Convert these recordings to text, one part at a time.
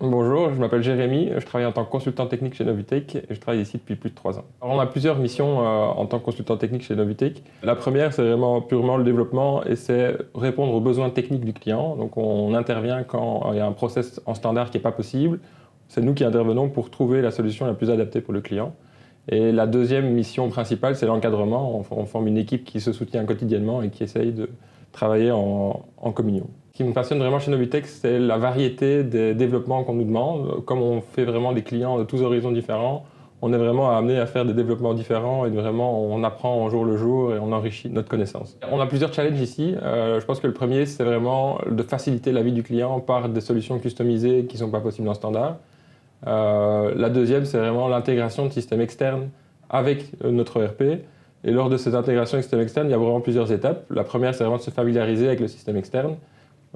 Bonjour, je m'appelle Jérémy, je travaille en tant que consultant technique chez Novitech et je travaille ici depuis plus de 3 ans. Alors, on a plusieurs missions en tant que consultant technique chez Novitech. La première, c'est vraiment purement le développement et c'est répondre aux besoins techniques du client. Donc on intervient quand il y a un process en standard qui n'est pas possible. C'est nous qui intervenons pour trouver la solution la plus adaptée pour le client. Et la deuxième mission principale, c'est l'encadrement. On forme une équipe qui se soutient quotidiennement et qui essaye de travailler en communion. Ce qui me passionne vraiment chez Novitech, c'est la variété des développements qu'on nous demande. Comme on fait vraiment des clients de tous horizons différents, on est vraiment amené à faire des développement différents et vraiment on apprend au jour le jour et on enrichit notre connaissance. On a plusieurs challenges ici. Je pense que le premier, c'est vraiment de faciliter la vie du client par des solutions customisées qui ne sont pas possibles en standard. La deuxième, c'est vraiment l'intégration de systèmes externes avec notre ERP. Et lors de ces intégrations externes, il y a vraiment plusieurs étapes. La première, c'est vraiment de se familiariser avec le système externe.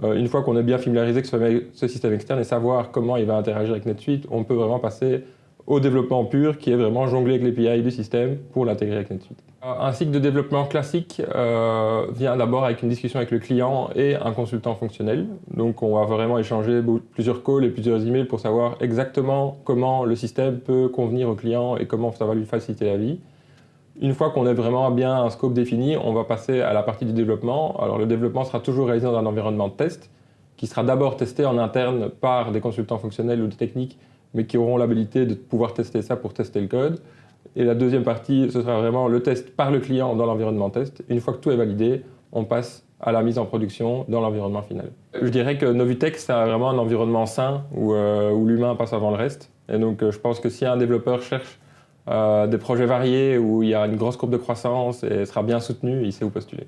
Une fois qu'on est bien familiarisé avec ce système externe et savoir comment il va interagir avec NetSuite, on peut vraiment passer au développement pur qui est vraiment jongler avec l'API du système pour l'intégrer avec NetSuite. Un cycle de développement classique vient d'abord avec une discussion avec le client et un consultant fonctionnel. Donc on va vraiment échanger plusieurs calls et plusieurs emails pour savoir exactement comment le système peut convenir au client et comment ça va lui faciliter la vie. Une fois qu'on a vraiment bien un scope défini, on va passer à la partie du développement. Alors le développement sera toujours réalisé dans un environnement de test, qui sera d'abord testé en interne par des consultants fonctionnels ou des techniques, mais qui auront l'habilité de pouvoir tester ça pour tester le code. Et la deuxième partie, ce sera vraiment le test par le client dans l'environnement test. Une fois que tout est validé, on passe à la mise en production dans l'environnement final. Je dirais que Novitech, c'est vraiment un environnement sain où l'humain passe avant le reste. Et donc je pense que si un développeur cherche des projets variés où il y a une grosse courbe de croissance et sera bien soutenu, il sait où postuler.